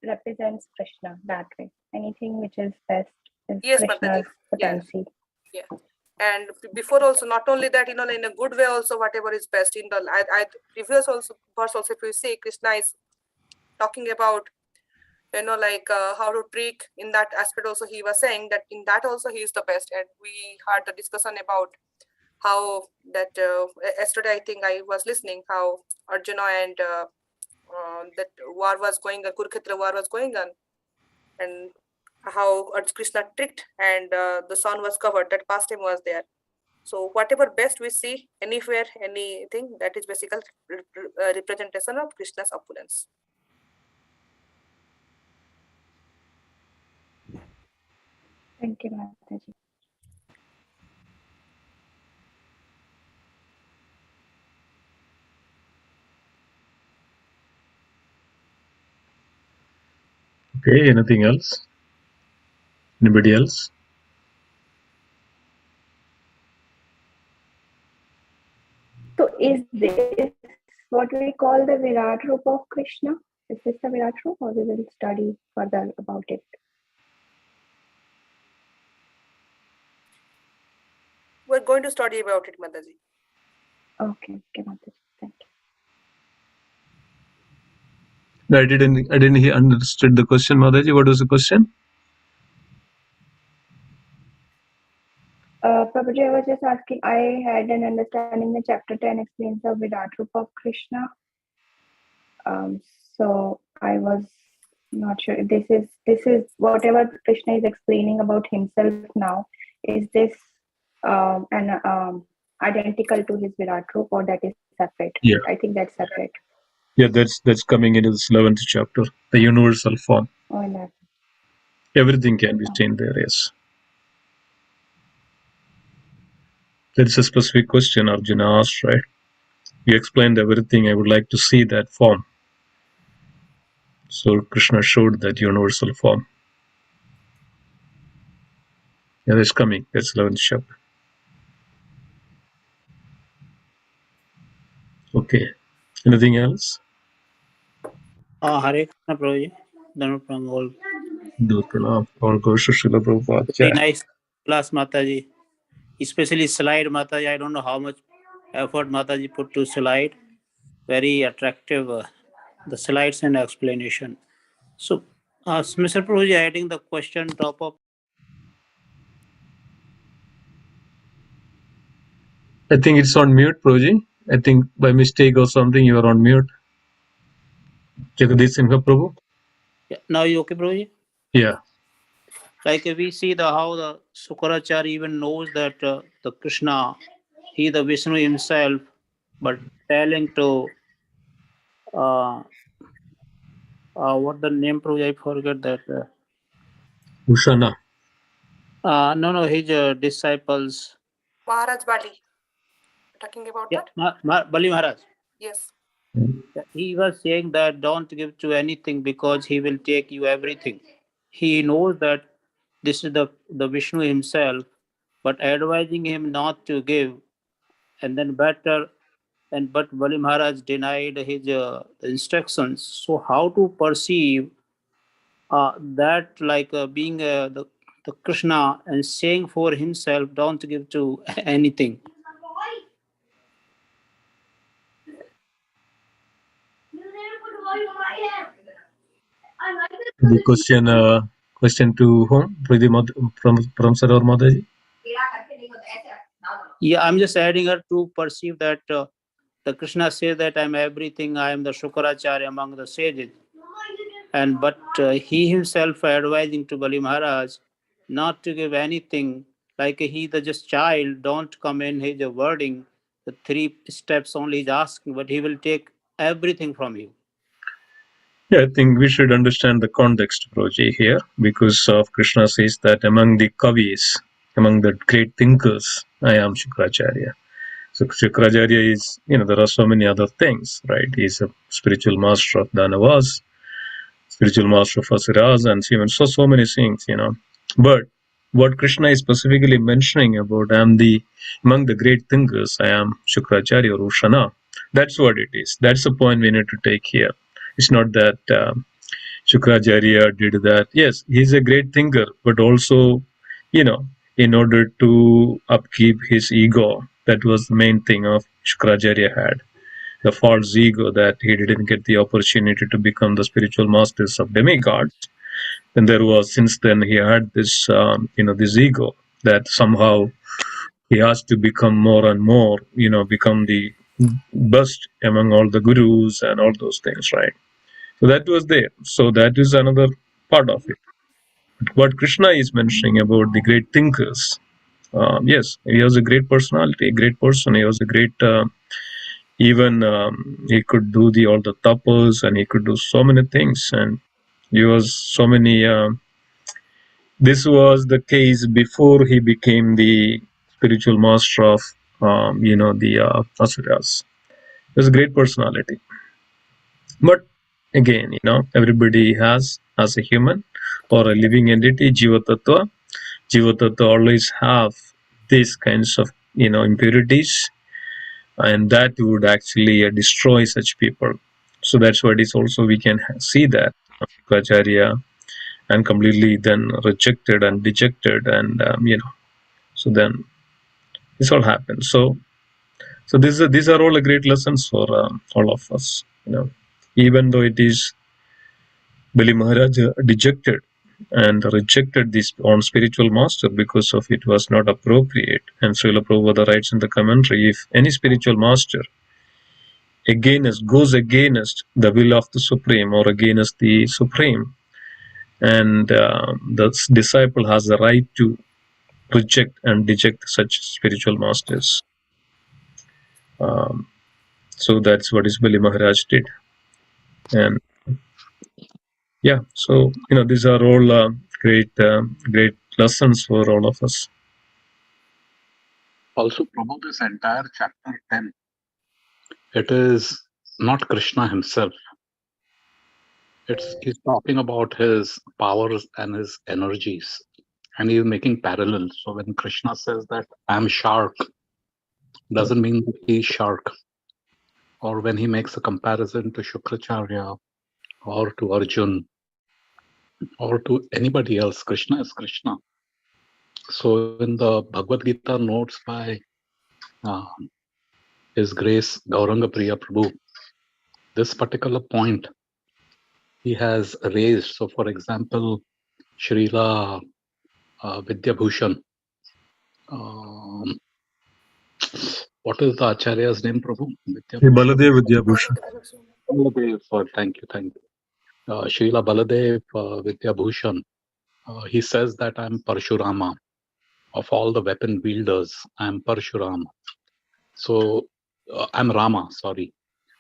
represents Krishna that way. Anything which is best is Yes, Krishna's Mataji. potency. Yeah. And before also, not only that, in a good way also, whatever is best in the previous also verse also, if you say Krishna is talking about how to trick, in that aspect also he was saying that in that also he is the best. And we had the discussion about how that yesterday I think I was listening how Arjuna and that war was going on, Kurukshetra war was going on, and how Krishna tricked and the sun was covered. That pastime was there. So whatever best we see anywhere, anything, that is basically representation of Krishna's opulence. Thank you, Mataji. Okay, anything else? Anybody else? So is this what we call the Virat Rup of Krishna? Is this the Virat Rup, or we will study further about it? We're going to study about it, Mataji. Okay, Mataji. Thank you. No, I didn't hear, understood the question, Mataji. What was the question? Prabhuji, I was just asking, I had an understanding that chapter 10 explains the Virat Rup of Krishna. So I was not sure if this is whatever Krishna is explaining about himself now. Is this identical to his Virat Rup, or that is separate? Yeah. I think that's separate. Yeah, that's coming into this 11th chapter, the universal form. Oh, in that. Everything can be seen there, yes. That's a specific question Arjuna asked, right? You explained everything. I would like to see that form. So Krishna showed that universal form. Yeah, that's coming. That's 11th chapter. Okay. Anything else? Hare Krishna Prabhuji. Dhanur from all. Do pranam. All goes to Srila Prabhupada. Very Jai. nice class, Mataji. Especially slide, Mataji. I don't know how much effort Mataji put to slide. Very attractive, the slides and explanation. So, Mr. Prabhuji, adding the question top up. I think it's on mute, Prabhuji. I think by mistake or something you are on mute. Jagadish Singha Prabhu? Yeah, now you okay, Prabhuji? Yeah. Like we see how the Sukaracharya even knows that the Krishna, he the Vishnu himself, but telling to what the name, Prabhuji, I forget that. Ushana. No, his disciples. Maharaj Bali. Talking about Yeah, that? Bali Maharaj. Yes. He was saying that don't give to anything because he will take you everything. He knows that this is the Vishnu himself, but advising him not to give, and then better. And but Bali Maharaj denied his instructions. So how to perceive that like being the Krishna and saying for himself, don't give to anything. The question to whom? From Sarovara Mataji? Yeah, I'm just adding her to perceive that the Krishna says that I'm everything, I am the Shukracharya among the sages. And but he himself advising to Bali Maharaj not to give anything, like he the just child, don't come in his wording, the 3 steps only is asking, but he will take everything from you. Yeah, I think we should understand the context, Proji, here, because of Krishna says that among the Kavis, among the great thinkers, I am Shukracharya. So Shukracharya is, there are so many other things, right? He's a spiritual master of Danavas, spiritual master of Asuras, and so many things, But what Krishna is specifically mentioning about, among the great thinkers, I am Shukracharya or Ushana. That's what it is. That's the point we need to take here. It's not that Shukracharya did that. Yes, he's a great thinker, but also, in order to upkeep his ego, that was the main thing of Shukracharya had. The false ego that he didn't get the opportunity to become the spiritual masters of demigods. And since then he had this, this ego that somehow he has to become more and more, become the best among all the gurus and all those things, right? So that was there. So that is another part of it. What Krishna is mentioning about the great thinkers, yes, he was a great personality, a great person. He was a great, even he could do all the tapas, and he could do so many things, and he was so many. This was the case before he became the spiritual master of, the asuras. He was a great personality. But again, everybody has, as a human or a living entity, Jiva Tattva. Jiva Tattva always have these kinds of, impurities, and that would actually destroy such people. So that's what is also we can see that Acharya and completely then rejected and dejected, and so then this all happened. So these are all great lessons for all of us. Even though it is Bali Maharaj dejected and rejected this own spiritual master because of it was not appropriate. And Srila Prabhupada writes in the commentary, if any spiritual master goes against the will of the Supreme or against the Supreme, and the disciple has the right to reject and deject such spiritual masters. So that's what Bali Maharaj did. And yeah, so these are all great lessons for all of us. Also, Prabhu, this entire chapter 10, it is not Krishna himself. He's talking about his powers and his energies, and he's making parallels. So when Krishna says that I'm shark, doesn't mean that he's shark. Or when he makes a comparison to Shukracharya or to Arjun or to anybody else, Krishna is Krishna. So in the Bhagavad Gita notes by His Grace Gauranga Priya Prabhu, this particular point he has raised. So for example, Srila Vidyabhushan, What is the Acharya's name, Prabhu? Baladev Vidyabhushan. Baladev, thank you. Srila Baladev Vidyabhushan. He says that I'm Parshurama. Of all the weapon wielders, I'm Parshurama. So I'm Rama, sorry.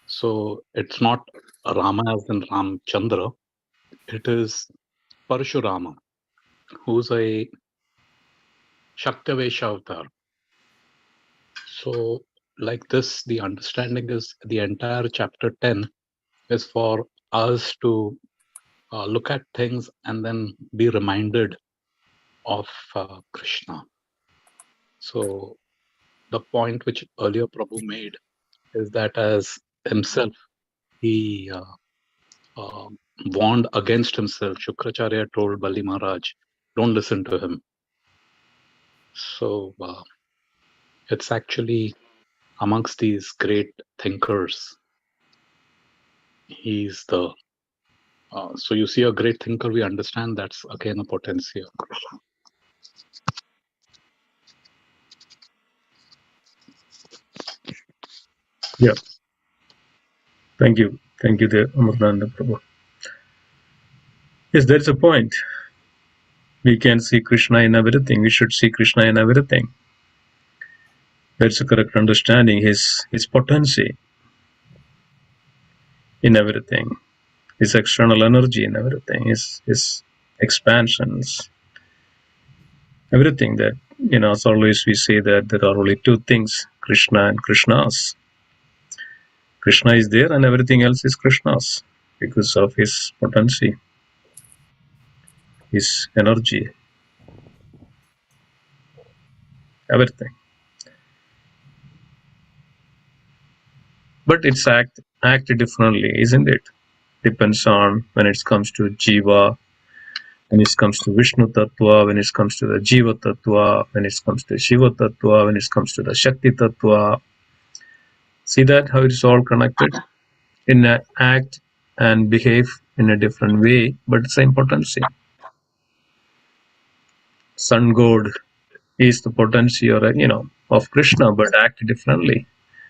So it's not Rama as in Ramchandra. It is Parshurama, who's a Shaktavesha avatar. So like this, the understanding is the entire chapter 10 is for us to look at things and then be reminded of Krishna. So the point which earlier Prabhu made is that as himself, he warned against himself. Shukracharya told Bali Maharaj, don't listen to him. So it's actually amongst these great thinkers, he's the so you see a great thinker, we understand that's again a potency of Krishna. Yeah. Thank you. Thank you there, Amarnanda Prabhu. Yes, that's a point. We can see Krishna in everything. We should see Krishna in everything. That's a correct understanding. His potency in everything, his external energy in everything, his expansions, everything that, as always we say that there are only two things, Krishna and Krishnas. Krishna is there and everything else is Krishna's because of his potency, his energy, everything. But it's act differently, isn't it? Depends on when it comes to Jiva, when it comes to Vishnu Tattva, when it comes to the Jiva Tattva, when it comes to Shiva Tattva, when it comes to the Shakti Tattva. See that how it's all connected? In an act and behave in a different way, but same potency. Sun god is the potency or of Krishna, but act differently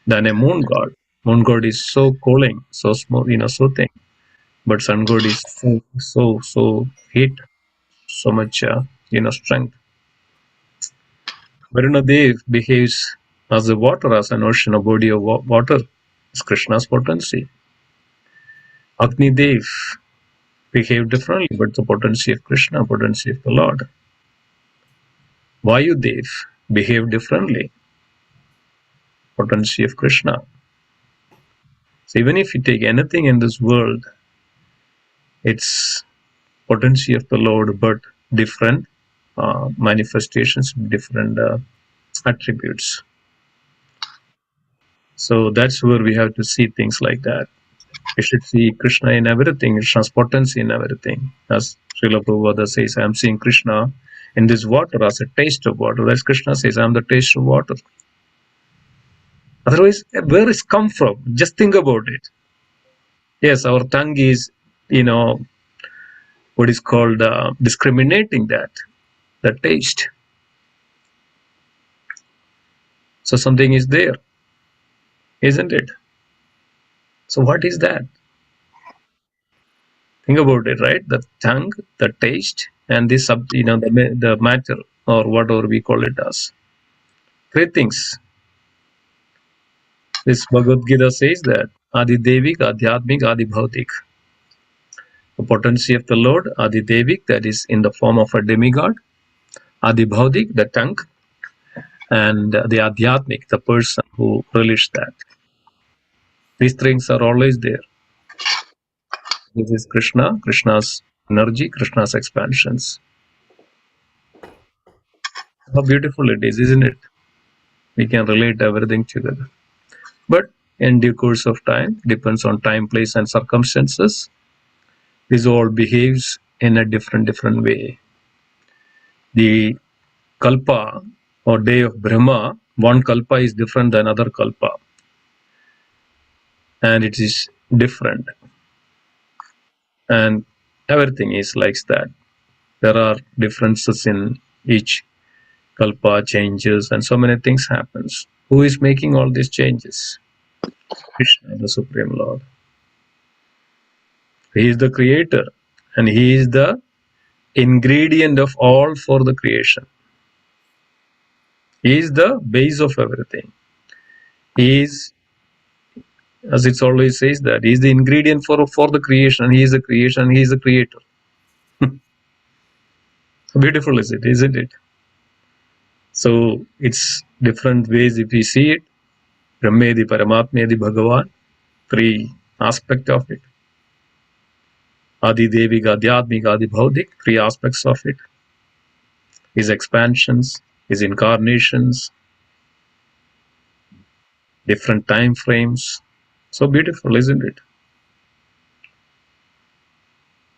than a moon god. Moon god is so cooling, so small, so thin. But sun god is so heat, so much strength. Varunadev behaves as a water, as an ocean, a body of water. It's Krishna's potency. Agni Dev behave differently, but the potency of Krishna, potency of the Lord. Vayu Dev behave differently, potency of Krishna. So even if you take anything in this world, it's potency of the Lord, but different manifestations, different attributes. So that's where we have to see things like that. We should see Krishna in everything, Krishna's potency in everything. As Srila Prabhupada says, I am seeing Krishna in this water as a taste of water. That's Krishna says, I am the taste of water. Otherwise, where is come from? Just think about it. Yes, our tongue is, what is called discriminating that, the taste. So something is there, isn't it? So what is that? Think about it, right? The tongue, the taste, and this the matter, or whatever we call it as. Three things. This Bhagavad Gita says that Adi Devik, Adhyatmik, Adi Bhautik. The potency of the Lord, Adi Devik, that is in the form of a demigod. Adi Bhautik, the tongue, and the Adhyatmik, the person who relished that. These things are always there. This is Krishna, Krishna's energy, Krishna's expansions. How beautiful it is, isn't it? We can relate everything together. But in due course of time, depends on time, place, and circumstances, this all behaves in a different way. The kalpa or day of Brahma, one kalpa is different than other kalpa. And it is different. And everything is like that. There are differences in each kalpa, changes, and so many things happens. Who is making all these changes? Krishna, the Supreme Lord. He is the creator and he is the ingredient of all for the creation. He is the base of everything. He is, as it always says, that he is the ingredient for the creation. He is the creation. He is the creator. Beautiful is it, isn't it? So it's different ways if we see it. Brahmedi, Paramatmedi, Bhagavan, three aspects of it. Adi Devi, Adhyatmik, Adi Bhaudik, three aspects of it. His expansions, his incarnations, different time frames. So beautiful, isn't it?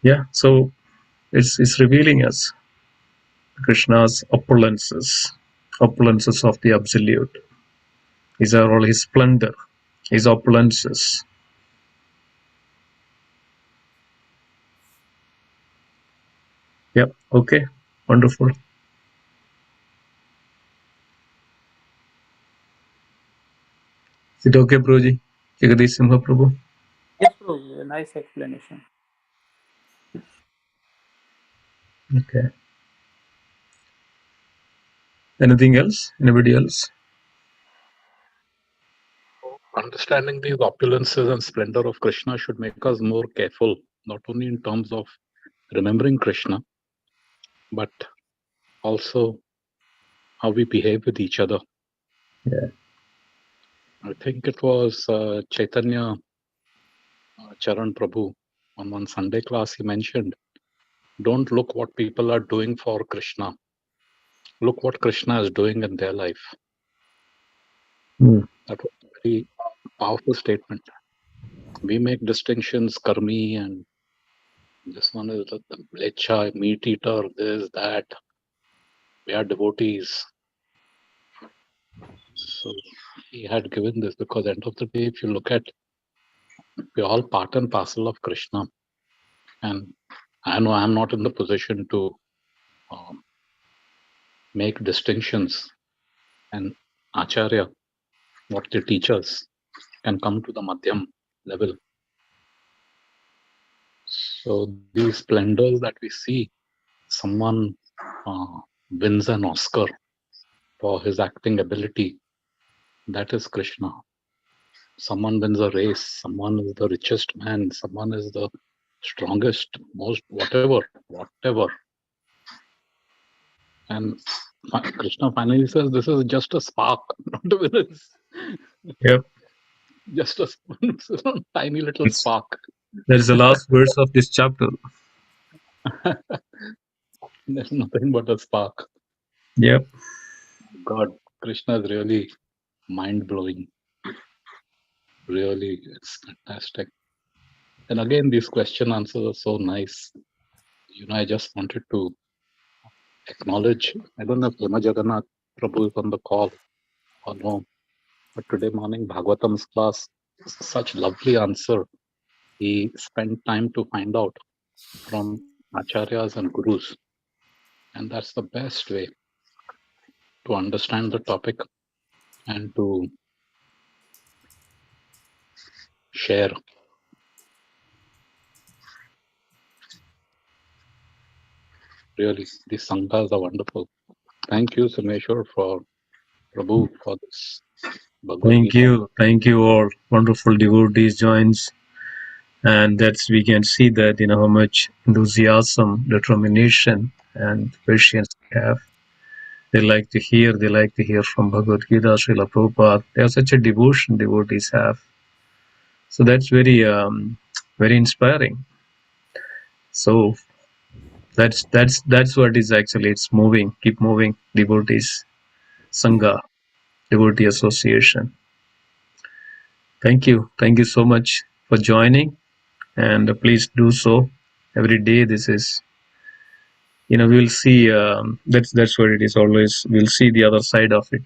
Yeah, so it's revealing us Krishna's opulences of the Absolute. These are all his splendor, his opulences. Yep, okay, wonderful. Is it okay, Prabhuji? Jagadish Simha Prabhu? Yes, Prabhu, a nice explanation. Okay. Anything else? Anybody else? Understanding these opulences and splendor of Krishna should make us more careful, not only in terms of remembering Krishna, but also how we behave with each other. Yeah. I think it was Chaitanya Charan Prabhu on one Sunday class. He mentioned, don't look what people are doing for Krishna. Look what Krishna is doing in their life. That was a very powerful statement. We make distinctions, karmi, and this one is the lecha, meat eater, this, that. We are devotees. So he had given this because end of the day, if you look at, we're all part and parcel of Krishna. And I know I'm not in the position to make distinctions, and Acharya, what they teach us, can come to the Madhyam level. So these splendors that we see, someone wins an Oscar for his acting ability, that is Krishna. Someone wins a race, someone is the richest man, someone is the strongest, most whatever. And Krishna finally says, this is just a spark, not a witness. Yep. Just a tiny little It's, spark. that is the last verse of this chapter. There's nothing but a spark. Yep. God, Krishna is really mind-blowing. Really, it's fantastic. And again, these question answers are so nice. I just wanted to acknowledge, I don't know if Prema Jagannath Prabhu is on the call or no, but today morning, Bhagavatam's class, such lovely answer. He spent time to find out from acharyas and gurus. And that's the best way to understand the topic and to share. Really, these sanghas are wonderful. Thank you, Sameshwar, for Prabhu, for this Bhagavad Gita. Thank you all. Wonderful devotees joins. And that's, we can see that, how much enthusiasm, determination, and patience they have. They like to hear from Bhagavad Gita, Srila Prabhupada. They have such a devotion devotees have. So that's very, very inspiring. So that's what is actually, it's moving, keep moving, devotees, Sangha, devotee association. Thank you so much for joining, and please do so every day. This is, we'll see, that's what it is always, we'll see the other side of it.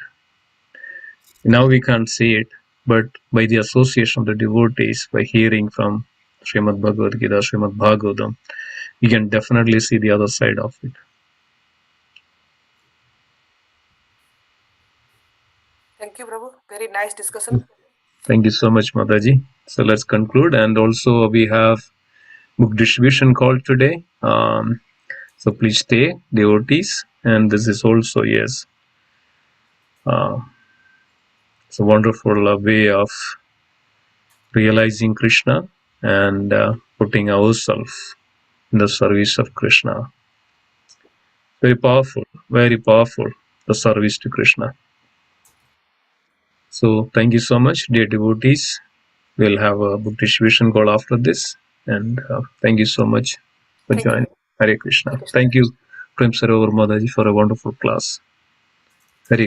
Now we can't see it, but by the association of the devotees, by hearing from Srimad Bhagavad Gita, Srimad Bhagavatam, we can definitely see the other side of it. Thank you, Prabhu. Very nice discussion. Thank you so much, Mataji. So let's conclude. And also we have book distribution call today. So please stay, devotees. And this is also, yes, it's a wonderful way of realizing Krishna and putting ourselves in the service of Krishna. Very powerful, the service to Krishna. So thank you so much, dear devotees. We'll have a book distribution call after this. And thank you so much for Thank you. joining. Hare Krishna. Hare Krishna. Thank you, Prem Sarovara Mataji, for a wonderful class.